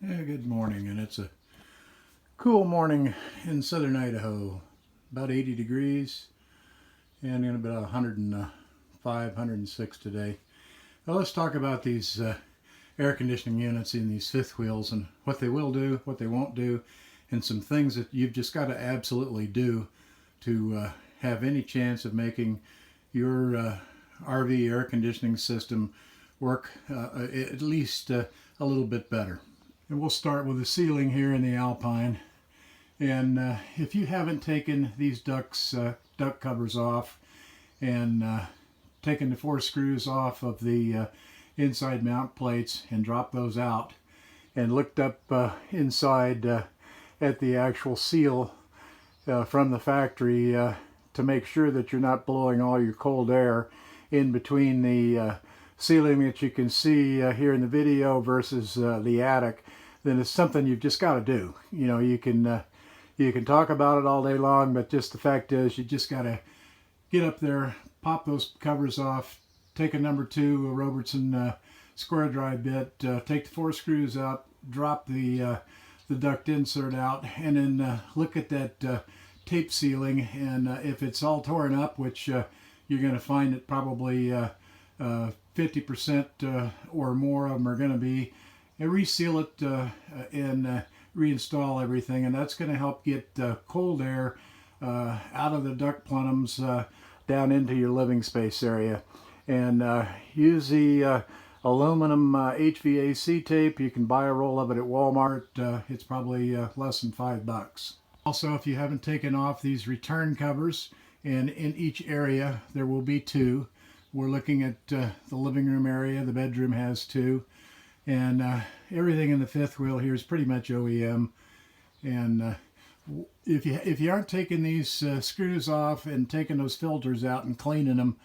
Yeah, good morning, and it's a cool morning in southern Idaho. About 80 degrees and in about 105, 106 today. Well, let's talk about these air conditioning units in these fifth wheels and what they will do, what they won't do, and some things that you've just got to absolutely do to have any chance of making your RV air conditioning system work at least a little bit better. And we'll start with the ceiling here in the Alpine. And if you haven't taken these duct covers off and taken the 4 screws off of the inside mount plates and dropped those out and looked up inside at the actual seal from the factory to make sure that you're not blowing all your cold air in between the ceiling that you can see here in the video versus the attic, then it's something you've just got to do. You know, you can talk about it all day long, but just the fact is you just got to get up there, pop those covers off, take a number 2 a Robertson square drive bit, take the 4 screws out, drop the duct insert out, and then look at that tape sealing, and if it's all torn up, which you're going to find that probably 50% or more of them are going to be, and reseal it and reinstall everything, and that's going to help get cold air out of the duct plenums down into your living space area. And use the aluminum HVAC tape. You can buy a roll of it at Walmart. It's probably less than $5. Also, if you haven't taken off these return covers, and in each area there will be 2. We're looking at the living room area. The bedroom has 2. And everything in the fifth wheel here is pretty much OEM. And if you aren't taking these screws off and taking those filters out and cleaning them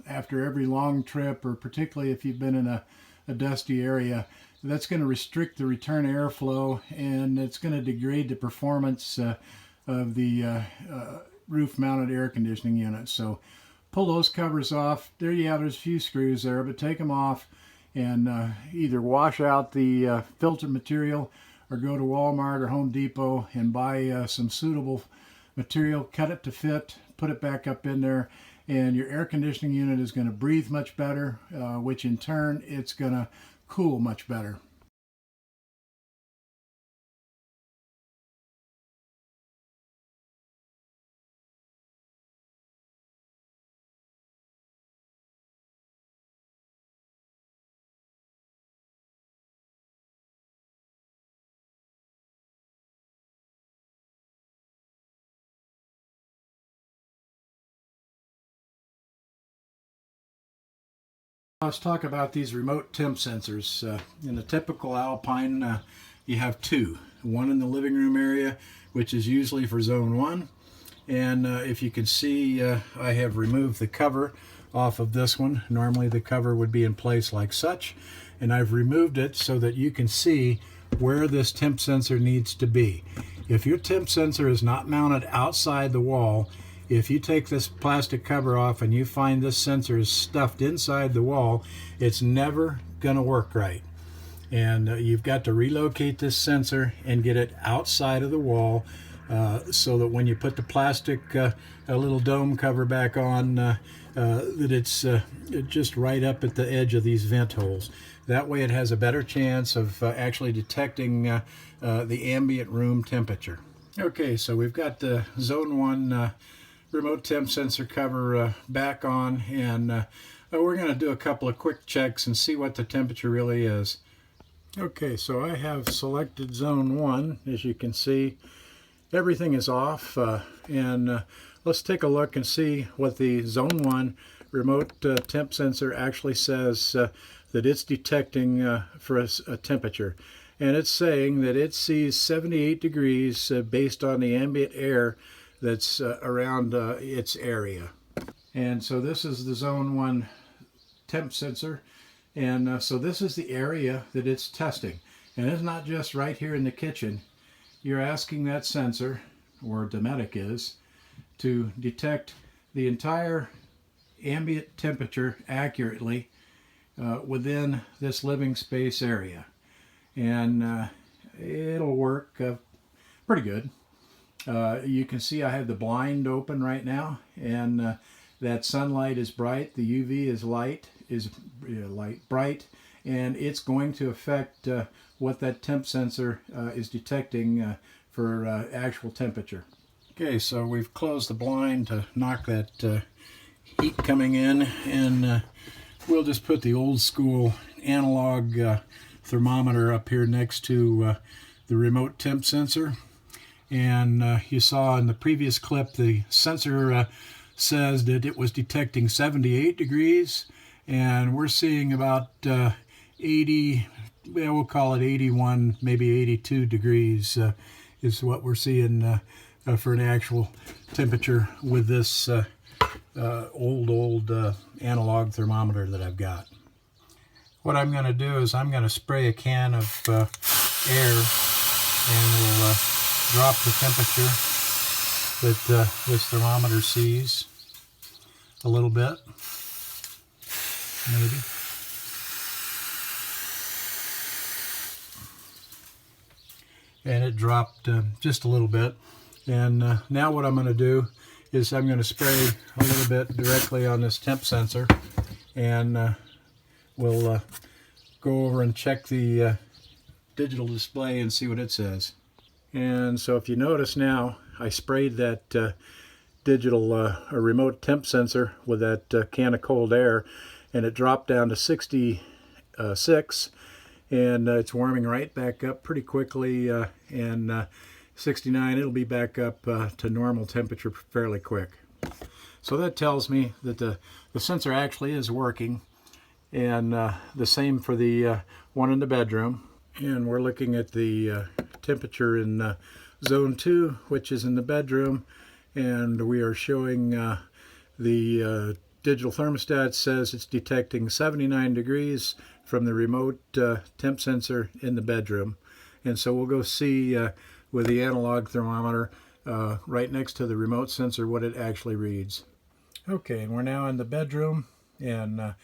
after every long trip, or particularly if you've been in a dusty area, that's going to restrict the return airflow, and it's going to degrade the performance of the roof-mounted air conditioning unit. So pull those covers off. There you have, there's a few screws there, but take them off and either wash out the filter material or go to Walmart or Home Depot and buy some suitable material, cut it to fit, put it back up in there, and your air conditioning unit is going to breathe much better, which in turn it's going to cool much better. Let's talk about these remote temp sensors. In a typical Alpine, you have 2. One in the living room area, which is usually for zone 1. And if you can see, I have removed the cover off of this one. Normally the cover would be in place like such. And I've removed it so that you can see where this temp sensor needs to be. If your temp sensor is not mounted outside the wall, if you take this plastic cover off and you find this sensor is stuffed inside the wall, it's never going to work right. And you've got to relocate this sensor and get it outside of the wall so that when you put the plastic a little dome cover back on, that it's just right up at the edge of these vent holes. That way it has a better chance of actually detecting the ambient room temperature. Okay, so we've got the zone 1 remote temp sensor cover back on, and we're going to do a couple of quick checks and see what the temperature really is. Okay, so I have selected zone 1. As you can see, everything is off, and let's take a look and see what the zone 1 remote temp sensor actually says that it's detecting for a temperature. And it's saying that it sees 78 degrees based on the ambient air that's around its area. And so this is the zone 1 temp sensor, and so this is the area that it's testing. And it's not just right here in the kitchen. You're asking that sensor, or Dometic is, to detect the entire ambient temperature accurately within this living space area. and it'll work pretty good. You can see I have the blind open right now, and that sunlight is bright. The UV is bright, and it's going to affect what that temp sensor is detecting for actual temperature. Okay, so we've closed the blind to knock that heat coming in, and we'll just put the old school analog thermometer up here next to the remote temp sensor. And you saw in the previous clip the sensor says that it was detecting 78 degrees, and we're seeing about 80, well, we'll call it 81, maybe 82 degrees is what we're seeing for an actual temperature with this old analog thermometer that I've got. What I'm going to do is I'm going to spray a can of air, and we'll drop the temperature that this thermometer sees a little bit, maybe. And it dropped just a little bit. And now what I'm going to do is I'm going to spray a little bit directly on this temp sensor, and we'll go over and check the digital display and see what it says. And so if you notice now, I sprayed that digital remote temp sensor with that can of cold air, and it dropped down to 66, and it's warming right back up pretty quickly, and 69, it'll be back up to normal temperature fairly quick. So that tells me that the sensor actually is working, and the same for the one in the bedroom. And we're looking at the temperature in zone 2, which is in the bedroom, and we are showing the digital thermostat says it's detecting 79 degrees from the remote temp sensor in the bedroom. And so we'll go see with the analog thermometer right next to the remote sensor what it actually reads. Okay, and we're now in the bedroom, and I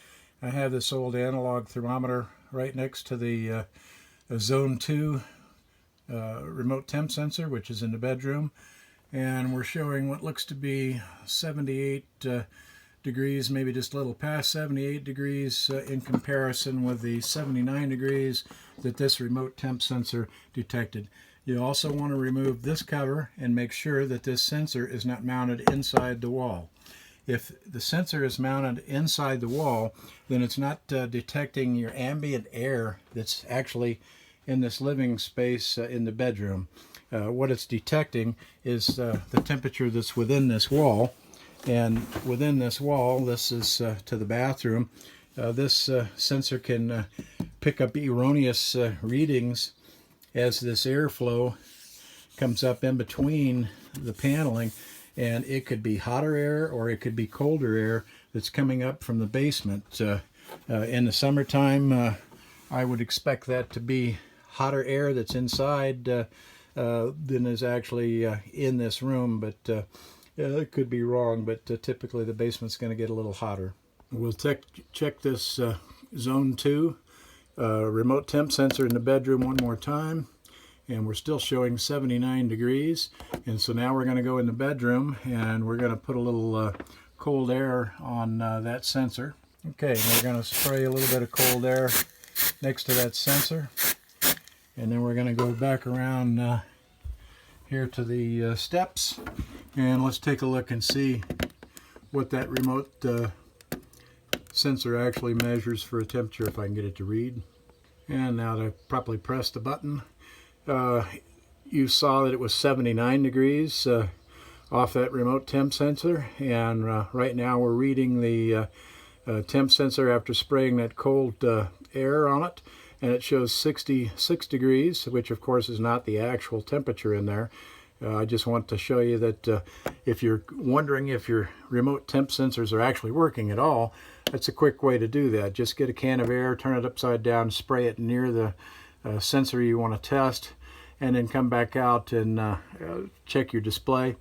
have this old analog thermometer right next to the zone 2 remote temp sensor, which is in the bedroom, and we're showing what looks to be 78 degrees, maybe just a little past 78 degrees in comparison with the 79 degrees that this remote temp sensor detected. You also want to remove this cover and make sure that this sensor is not mounted inside the wall. If the sensor is mounted inside the wall, then it's not detecting your ambient air that's actually in this living space in the bedroom. What it's detecting is the temperature that's within this wall. And within this wall, this is to the bathroom, this sensor can pick up erroneous readings as this airflow comes up in between the paneling, and it could be hotter air or it could be colder air that's coming up from the basement. In the summertime, I would expect that to be hotter air that's inside than is actually in this room, but it could be wrong, but typically the basement's going to get a little hotter. We'll check this zone 2 remote temp sensor in the bedroom one more time, and we're still showing 79 degrees. And so now we're going to go in the bedroom, and we're going to put a little cold air on that sensor. Okay, and we're going to spray a little bit of cold air next to that sensor, and then we're going to go back around here to the steps, and let's take a look and see what that remote sensor actually measures for a temperature, if I can get it to read. And now to properly press the button, you saw that it was 79 degrees off that remote temp sensor, and right now we're reading the temp sensor after spraying that cold air on it, and it shows 66 degrees, which of course is not the actual temperature in there. I just want to show you that if you're wondering if your remote temp sensors are actually working at all, that's a quick way to do that. Just get a can of air, turn it upside down, spray it near the sensor you want to test, and then come back out and check your display.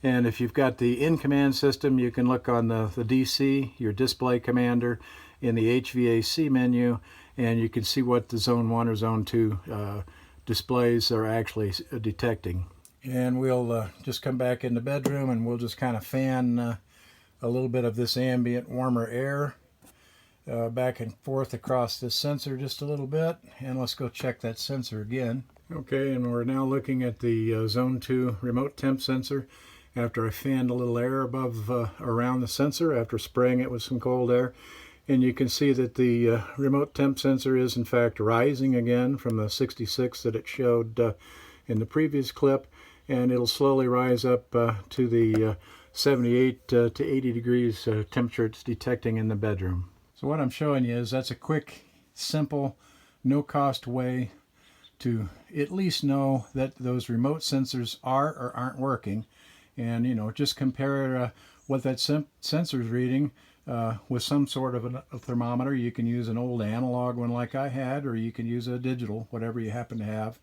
And if you've got the in-command system, you can look on the DC, your display commander, in the HVAC menu, and you can see what the zone 1 or zone 2 displays are actually detecting. And we'll just come back in the bedroom, and we'll just kind of fan a little bit of this ambient warmer air back and forth across this sensor just a little bit. And let's go check that sensor again. Okay, and we're now looking at the zone 2 remote temp sensor after I fanned a little air above around the sensor after spraying it with some cold air. And you can see that the remote temp sensor is in fact rising again from the 66 that it showed in the previous clip, and it'll slowly rise up to the 78 to 80 degrees temperature it's detecting in the bedroom. So what I'm showing you is that's a quick, simple, no-cost way to at least know that those remote sensors are or aren't working. And, you know, just compare what that sensor is reading with some sort of a thermometer. You can use an old analog one like I had, or you can use a digital, whatever you happen to have.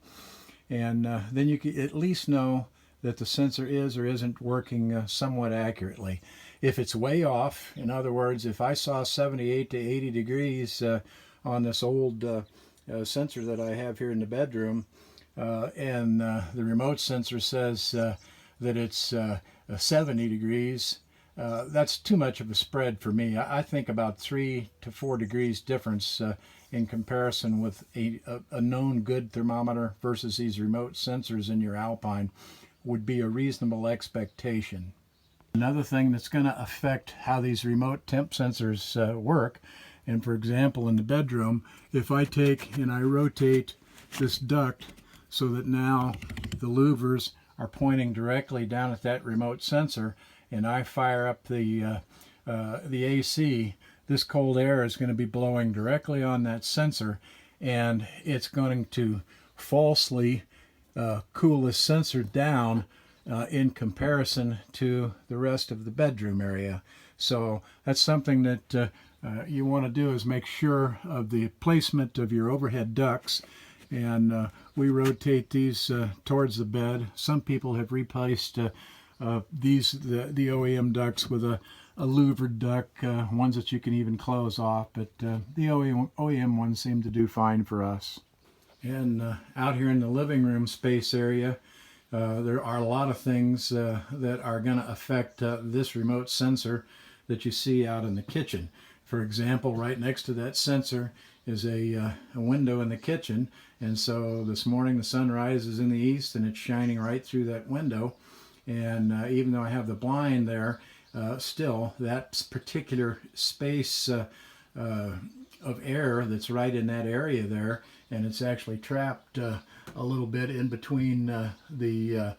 And then you can at least know that the sensor is or isn't working somewhat accurately. If it's way off, in other words, if I saw 78 to 80 degrees on this old sensor that I have here in the bedroom, and the remote sensor says that it's 70 degrees, that's too much of a spread for me. I think about 3 to 4 degrees difference in comparison with a known good thermometer versus these remote sensors in your Alpine would be a reasonable expectation. Another thing that's going to affect how these remote temp sensors work, and for example in the bedroom, if I take and I rotate this duct so that now the louvers are pointing directly down at that remote sensor, and I fire up the AC, this cold air is going to be blowing directly on that sensor, and it's going to falsely cool this sensor down in comparison to the rest of the bedroom area. So that's something that you want to do, is make sure of the placement of your overhead ducts. And we rotate these towards the bed. Some people have replaced the OEM ducts with a louvered duct, ones that you can even close off, but the OEM ones seem to do fine for us. And out here in the living room space area, there are a lot of things that are going to affect this remote sensor that you see out in the kitchen. For example, right next to that sensor is a window in the kitchen, and so this morning the sun rises in the east and it's shining right through that window. And even though I have the blind there, still that particular space of air that's right in that area there, and it's actually trapped a little bit in between the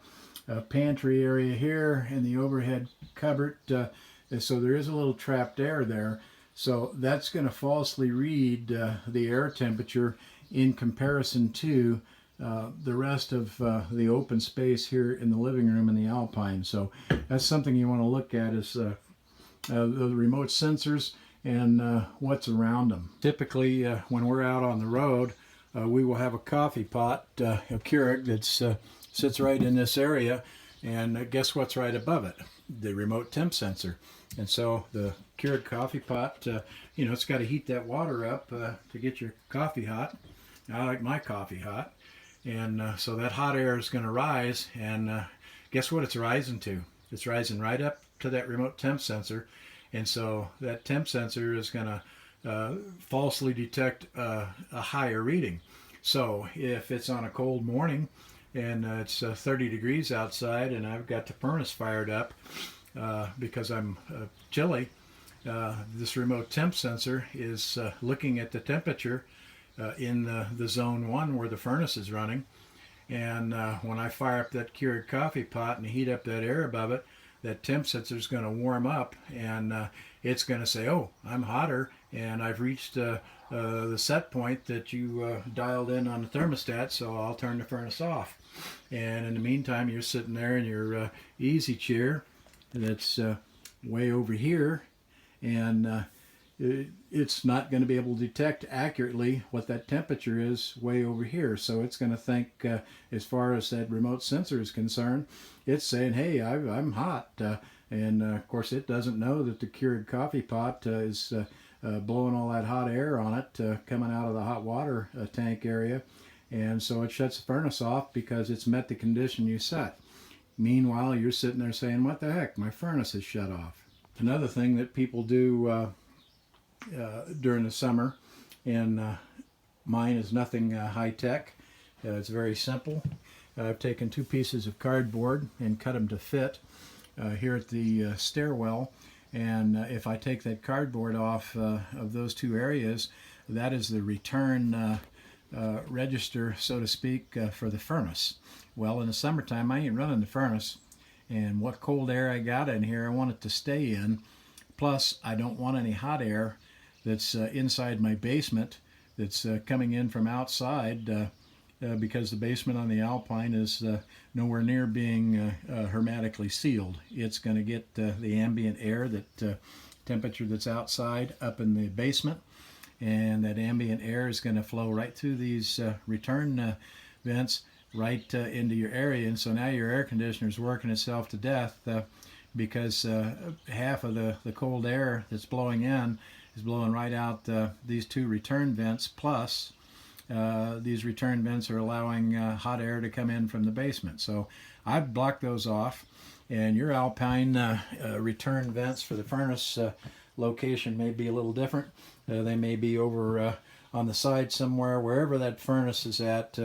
pantry area here and the overhead cupboard. So there is a little trapped air there. So that's going to falsely read the air temperature in comparison to the rest of the open space here in the living room in the Alpine. So that's something you want to look at, is the remote sensors and what's around them. Typically, when we're out on the road, we will have a coffee pot, a Keurig that sits right in this area, and guess what's right above it? The remote temp sensor. And so the Keurig coffee pot, you know, it's got to heat that water up to get your coffee hot. I like my coffee hot. And so that hot air is going to rise, and guess what it's rising to? It's rising right up to that remote temp sensor, and so that temp sensor is going to falsely detect a higher reading. So if it's on a cold morning and it's 30 degrees outside and I've got the furnace fired up because I'm chilly, this remote temp sensor is looking at the temperature in the zone 1 where the furnace is running, and when I fire up that Keurig coffee pot and heat up that air above it, that temp sensor is going to warm up, and it's going to say, oh, I'm hotter, and I've reached the set point that you dialed in on the thermostat, so I'll turn the furnace off. And in the meantime, you're sitting there in your easy chair that's way over here, and it's not going to be able to detect accurately what that temperature is way over here. So it's going to think, as far as that remote sensor is concerned, it's saying, hey, I'm hot. And of course, it doesn't know that the Keurig coffee pot is blowing all that hot air on it coming out of the hot water tank area, and so it shuts the furnace off because it's met the condition you set. Meanwhile, you're sitting there saying, what the heck, my furnace is shut off. Another thing that people do during the summer, and mine is nothing high-tech, it's very simple. I've taken 2 pieces of cardboard and cut them to fit here at the stairwell, and if I take that cardboard off of those 2 areas, that is the return register, so to speak, for the furnace. Well, in the summertime, I ain't running the furnace, and what cold air I got in here, I want it to stay in. Plus, I don't want any hot air that's inside my basement that's coming in from outside because the basement on the Alpine is nowhere near being hermetically sealed. It's going to get the ambient air, that temperature that's outside, up in the basement, and that ambient air is going to flow right through these return vents right into your area, and so now your air conditioner is working itself to death because half of the cold air that's blowing in is blowing right out these 2 return vents, plus these return vents are allowing hot air to come in from the basement. So I've blocked those off, and your Alpine return vents for the furnace location may be a little different. They may be over on the side somewhere, wherever that furnace is at.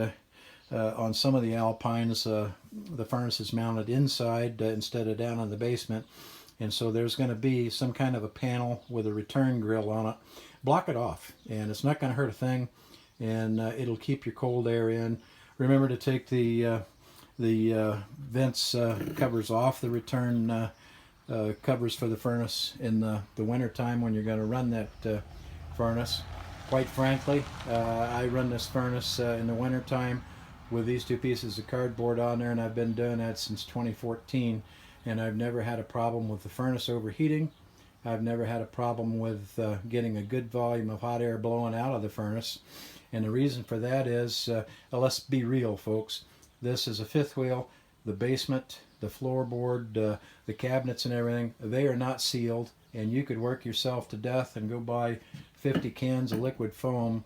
On some of the Alpines, the furnace is mounted inside instead of down in the basement, and so there's going to be some kind of a panel with a return grill on it. Block it off, and it's not going to hurt a thing, and it'll keep your cold air in. Remember to take the vents covers off the return covers for the furnace in the winter time when you're going to run that furnace. Quite frankly, I run this furnace in the winter time with these 2 pieces of cardboard on there, and I've been doing that since 2014, and I've never had a problem with the furnace overheating. I've never had a problem with getting a good volume of hot air blowing out of the furnace, and the reason for that is, let's be real, folks, this is a 5th wheel. The basement, the floorboard, the cabinets and everything, they are not sealed, and you could work yourself to death and go buy 50 cans of liquid foam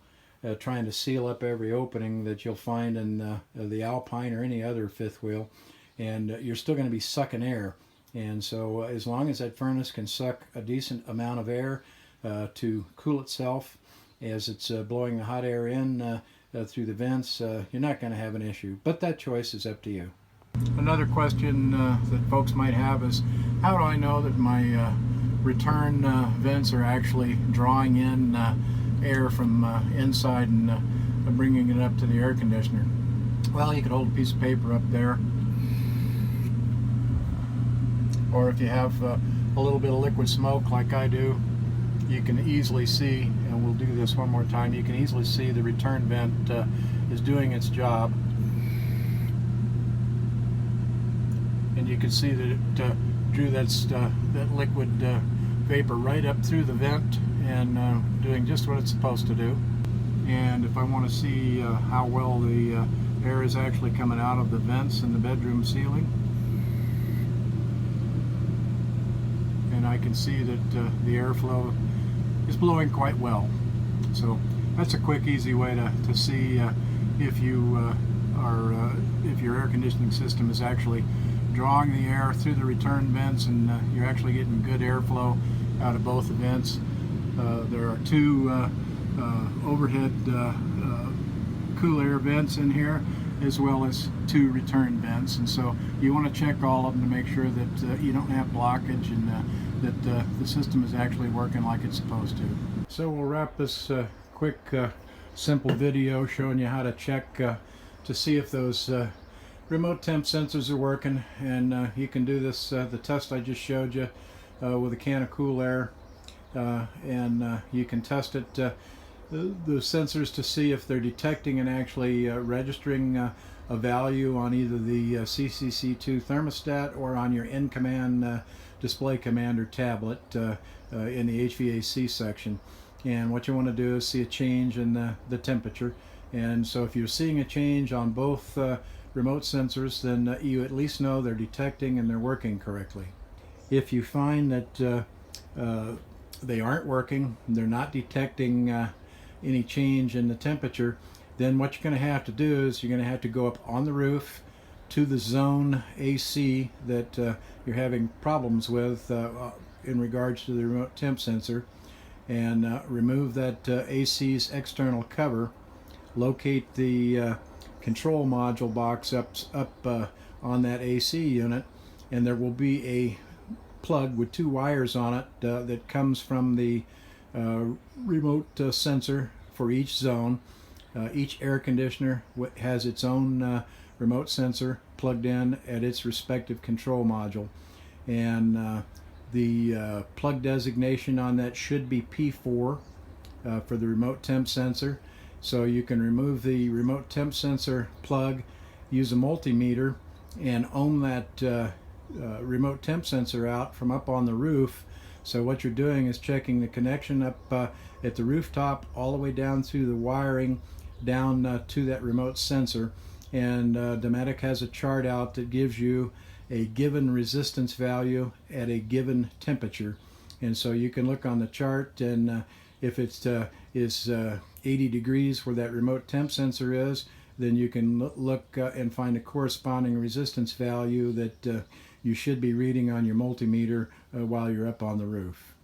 trying to seal up every opening that you'll find in the Alpine or any other 5th wheel, and you're still going to be sucking air. And so as long as that furnace can suck a decent amount of air to cool itself as it's blowing the hot air in through the vents, you're not going to have an issue. But that choice is up to you. Another question that folks might have is, how do I know that my return vents are actually drawing in air from inside and bringing it up to the air conditioner? Well, you could hold a piece of paper up there, or if you have a little bit of liquid smoke like I do, you can easily see, and we'll do this one more time, you can easily see the return vent is doing its job, and you can see that it drew that liquid vapor right up through the vent and doing just what it's supposed to do. And if I want to see how well the air is actually coming out of the vents in the bedroom ceiling, and I can see that the airflow is blowing quite well. So that's a quick, easy way to see if you if your air conditioning system is actually drawing the air through the return vents and you're actually getting good airflow out of both the vents. There are 2 overhead cool air vents in here, as well as 2 return vents, and so you want to check all of them to make sure that you don't have blockage and that the system is actually working like it's supposed to. So we'll wrap this quick simple video showing you how to check to see if those remote temp sensors are working, and you can do this the test I just showed you with a can of cool air, and you can test it the sensors to see if they're detecting and actually registering a value on either the CCC2 thermostat or on your in-command display commander tablet in the HVAC section. And what you want to do is see a change in the temperature, and so if you're seeing a change on both remote sensors, then you at least know they're detecting and they're working correctly. If you find that they aren't working, they're not detecting any change in the temperature, then what you're going to have to do is you're going to have to go up on the roof to the zone AC that you're having problems with in regards to the remote temp sensor, and remove that AC's external cover, locate the control module box up on that AC unit, and there will be a plug with 2 wires on it that comes from the remote sensor for each zone. Each air conditioner has its own remote sensor plugged in at its respective control module, and the plug designation on that should be P4 for the remote temp sensor. So you can remove the remote temp sensor plug, use a multimeter, and ohm that remote temp sensor out from up on the roof. So what you're doing is checking the connection up at the rooftop all the way down through the wiring down to that remote sensor, and Dometic has a chart out that gives you a given resistance value at a given temperature, and so you can look on the chart, and if it is 80 degrees where that remote temp sensor is, then you can look and find a corresponding resistance value that you should be reading on your multimeter while you're up on the roof.